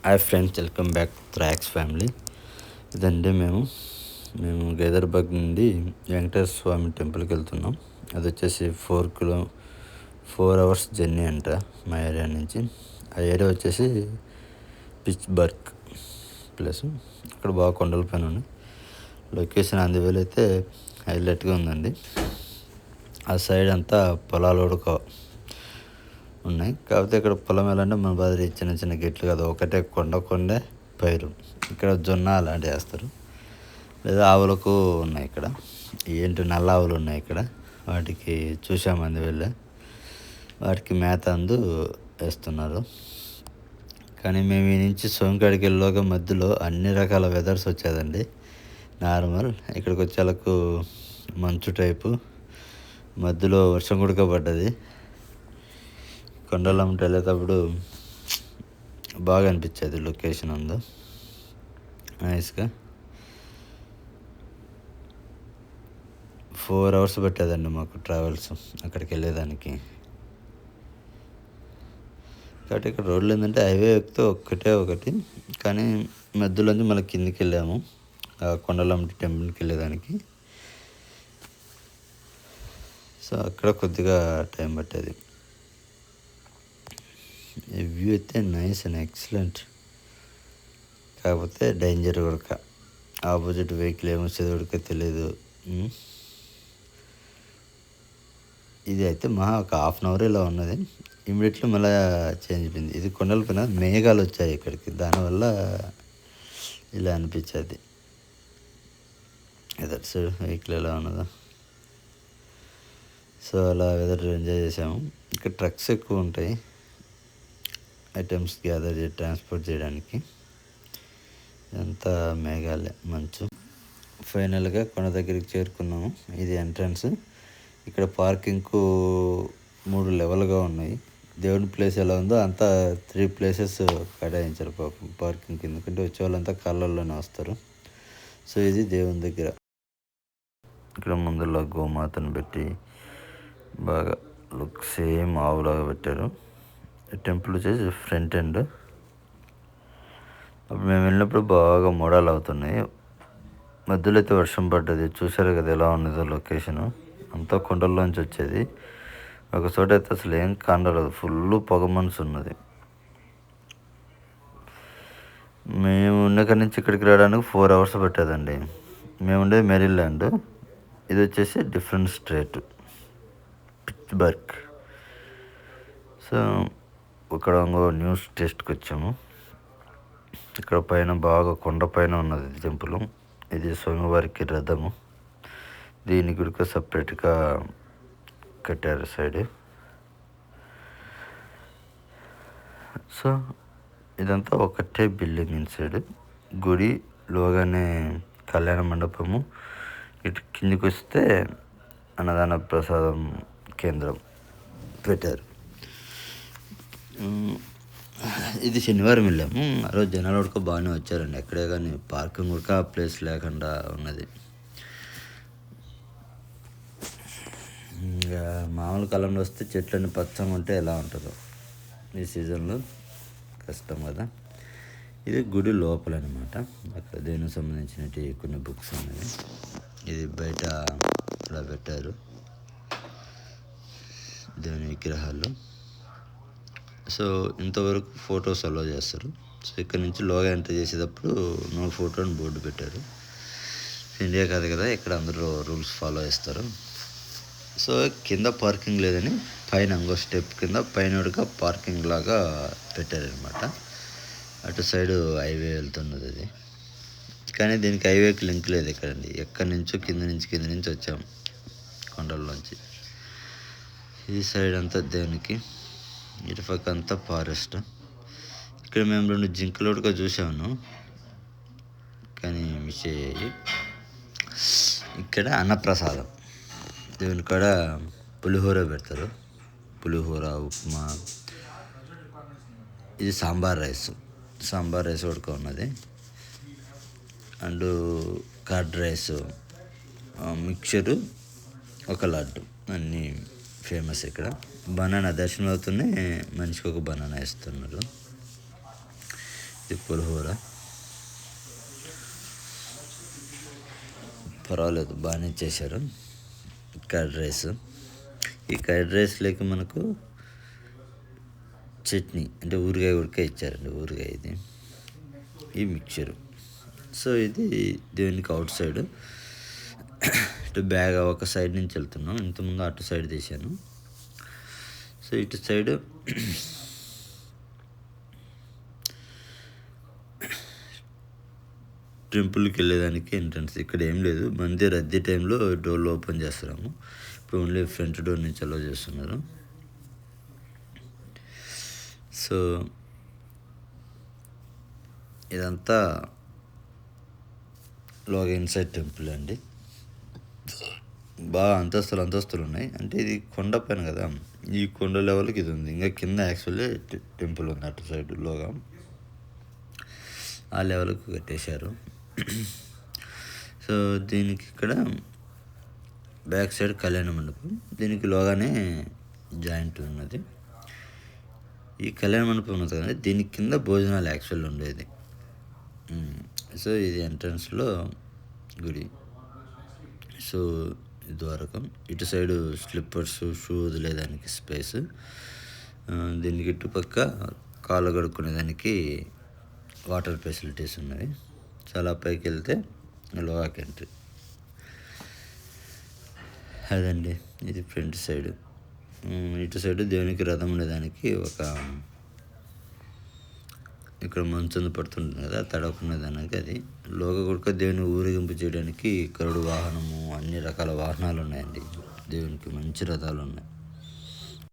Hi friends, welcome back త్రాక్స్ family. ఇదండి మేము గైదర్బాగ్ నుండి వెంకటేశ్వర స్వామి టెంపుల్కి వెళ్తున్నాం. అది వచ్చేసి 4 అవర్స్ జర్నీ అంట మా ఏరియా నుంచి. ఆ ఏరియా వచ్చేసి పిట్స్బర్గ్ ప్లస్. అక్కడ బాగా కొండల పైన ఉంది. లొకేషన్ అందువేళ అయితే హైలైట్గా ఉందండి. ఆ సైడ్ అంతా పొలాలు ఉన్నాయి. కాకపోతే ఇక్కడ పొలం వెళ్ళంటే మన బాధ చిన్న చిన్న గెట్లు కదా, ఒకటే కొండే పైరు. ఇక్కడ జొన్న అలాంటివి వేస్తారు. లేదా ఆవులకు ఉన్నాయి ఇక్కడ, నల్ల ఆవులు ఉన్నాయి ఇక్కడ. వాటికి చూసాము అందువల్ల వాటికి మేత వేస్తున్నారు. కానీ మేము ఈ నుంచి సోంకాడికి వెళ్ళాక మధ్యలో అన్ని రకాల వెదర్స్ వచ్చేదండి. నార్మల్ ఇక్కడికి వచ్చేలకు మంచు టైపు, మధ్యలో వర్షం కూడా పడ్డది. కొండలమ్మటి వెళ్ళేటప్పుడు బాగా అనిపించేది. లొకేషన్ నైస్గా. 4 అవర్స్ పట్టేదండి మాకు ట్రావెల్స్ అక్కడికి వెళ్ళేదానికి. కాబట్టి ఇక్కడ రోడ్లు ఏంటంటే హైవే ఎక్కితే ఒకటి, కానీ మధ్యలోంచి మళ్ళీ కిందికి వెళ్ళాము కొండలమ్మటి టెంపుల్కి వెళ్ళేదానికి. సో అక్కడ కొద్దిగా టైం పట్టేది. ఈ వ్యూ అయితే నైస్ అండ్ ఎక్సలెంట్. కాకపోతే డేంజర్ కూడా. ఆపోజిట్ వెహికల్ ఏమొచ్చేది కూడా తెలియదు. ఇది అయితే ఒక హాఫ్ అన్ అవర్ ఇలా ఉన్నది. ఇమీడియట్లీ మళ్ళీ చేంజ్ అయిపోయింది. ఇది కొండల పైన మేఘాలు వచ్చాయి ఇక్కడికి, దానివల్ల ఇలా అనిపించేది. ఎదర్ సైడ్ వెహికల్ ఎలా ఉన్నదో. సో అలా వెదర్ ఎంజాయ్ చేసాము. ఇక్కడ ట్రక్స్ ఎక్కువ ఉంటాయి ఐటమ్స్ ట్రాన్స్పోర్ట్ చేయడానికి. ఇదంతా మేఘాలే, మంచు. ఫైనల్గా కొండ దగ్గరికి చేరుకున్నాము. ఇది ఎంట్రన్స్. ఇక్కడ పార్కింగ్కు 3 లెవెల్గా ఉన్నాయి. దేవుని ప్లేస్ ఎలా ఉందో అంతా 3 ప్లేసెస్ కేటాయించారు పార్కింగ్కి. ఎందుకంటే వచ్చే వాళ్ళంతా కాళ్ళల్లోనే వస్తారు. సో ఇది దేవుని దగ్గర. ఇక్కడ ముందులో గోమాతను పెట్టి బాగా లుక్ సేమ్ ఆవులాగా పెట్టారు. టెంపుల్ వచ్చేసి ఫ్రంట్ ఎండ్. అప్పుడు మేము వెళ్ళినప్పుడు బాగా మోడాలు అవుతున్నాయి. మధ్యలో అయితే వర్షం పడ్డది. చూసారు కదా ఎలా ఉన్నదో లొకేషను. అంతా కొండల్లోంచి వచ్చేది. ఒక చోట అయితే అసలు ఏం కాండలేదు, ఫుల్ పొగ మనసు ఉన్నది. మేము ఉన్నక్కడి నుంచి ఇక్కడికి రావడానికి 4 అవర్స్ పట్టేదండి. మేము ఉండేది మెరీల్యాండ్. ఇది వచ్చేసి డిఫరెంట్ స్టేట్, పిట్స్బర్గ్. సో ఇక్కడ న్యూస్ టెస్ట్కి వచ్చాము. ఇక్కడ పైన బాగా కొండ పైన ఉన్నది టెంపుల్. ఇది స్వామివారికి రథము. దీని గుడికి సపరేట్గా కట్టారు సైడ్. సో ఇదంతా ఒకటే బిల్డింగ్ ఇన్సైడ్. గుడి లోగానే కళ్యాణ మండపము. ఇటు కిందికి వస్తే అన్నదాన ప్రసాదం కేంద్రం పెట్టారు. ఇది శనివారం వెళ్ళాము. ఆ రోజు జనాలు కూడా బాగానే వచ్చారండి. ఎక్కడే కానీ పార్కింగ్ కూడా ప్లేస్ లేకుండా ఉన్నది. ఇంకా మామూలు కాలంలో వస్తే చెట్లన్నీ పచ్చగా ఉంటే ఎలా ఉంటుందో, ఈ సీజన్లో కష్టం కదా. ఇది గుడి లోపల అనమాట. అక్కడ దేవునికి సంబంధించినవి కొన్ని బుక్స్ ఉన్నాయి. ఇది బయట ఇలా పెట్టారు దేవుని విగ్రహాలు. సో ఇంతవరకు ఫొటోస్ అలో చేస్తారు. సో ఇక్కడ నుంచి లోగా ఎంటర్ చేసేటప్పుడు నో ఫోటో అని బోర్డు పెట్టారు. ఇండియా కాదు కదా, ఇక్కడ అందరూ రూల్స్ ఫాలో చేస్తారు. సో కింద పార్కింగ్ లేదని పైన ఇంకో స్టెప్ కింద పైన పార్కింగ్ లాగా పెట్టారనమాట. అటు సైడు హైవే వెళ్తున్నది అది. కానీ దీనికి హైవేకి లింక్ లేదు ఇక్కడండి. ఎక్కడి నుంచో కింద నుంచి వచ్చాము కొండల్లోంచి. ఈ సైడ్ అంతా దేవునికి, ఇటుపక్క అంతా ఫారెస్ట్. ఇక్కడ మేము 2 జింకలు కూడా చూసాము, కానీ మిస్ అయ్యాయి. ఇక్కడ అన్నప్రసాదం దేవుని కాడ పులిహోర పెడతారు. పులిహోర, ఉప్మా. ఇది సాంబార్ రైస్ ఉడక ఉన్నది. అండ్ కర్డ్ రైస్, మిక్చరు, ఒక లడ్డు, అన్నీ ఫేమస్ ఇక్కడ. బనానా దర్శనం అవుతూనే మనిషికి ఒక బనానా ఇస్తున్నారు. ఇది పులిహోర. పర్వాలేదు, బాగానే చేశారు. Curd rice. ఈ కర్డ్ రైస్లోకి మనకు చట్నీ అంటే ఊరగాయ ఉడకాయ ఇచ్చారండి, ఊరగాయ ఇది. ఈ మిక్చరు. సో ఇది దేవునికి అవుట్ సైడ్. ఇటు బ్యాగ్ ఒక సైడ్ నుంచి వెళ్తున్నాం, ఇంతకుముందు అటు సైడ్ తీసాను. సో ఇటు సైడ్ టెంపుల్కి వెళ్ళేదానికి ఎంట్రన్స్. ఇక్కడ ఏం లేదు, మంది రద్దీ టైంలో డోర్లు ఓపెన్ చేస్తున్నాము. ఇప్పుడు ఓన్లీ ఫ్రంట్ డోర్ నుంచి అలో చేస్తున్నారు. సో ఇదంతా లోగా ఇన్సైడ్ టెంపుల్ అండి. బాగా అంతస్తులు ఉన్నాయి. అంటే ఇది కొండ పైన కదా, ఈ కొండ లెవెల్కి ఇది ఉంది. ఇంకా కింద యాక్చువల్లీ టెంపుల్ ఉంది అటు సైడ్ లోగా, ఆ లెవెల్కి కట్టేశారు. సో దీనికి ఇక్కడ బ్యాక్ సైడ్ కళ్యాణ మండపం, దీనికి లోగానే జాయింట్ ఉన్నది. ఈ కళ్యాణ మండపం ఉన్నది కదా, దీనికి కింద భోజనాలు యాక్చువల్ ఉండేది. సో ఇది ఎంట్రన్స్లో గుడి. సో ద్వారకం. ఇటు సైడు స్లిప్పర్స్, షూ వదిలేదానికి స్పేస్. దీనికి ఇటుపక్క కాళ్ళు కడుక్కునేదానికి వాటర్ ఫెసిలిటీస్ ఉన్నాయి. చాలా పైకి వెళ్తే లోహాకి ఎంట్రీ. అదండి, ఇది ఫ్రంట్ సైడ్. ఇటు సైడు దేవునికి రథం ఉండేదానికి ఒక ఇక్కడ మంచు పడుతుంటుంది కదా, తడవకునేదానికి అది. లోగా కూడా దేవుని ఊరేగింపు చేయడానికి గరుడు వాహనము, అన్ని రకాల వాహనాలు ఉన్నాయండి. దేవునికి మంచి రథాలు ఉన్నాయి.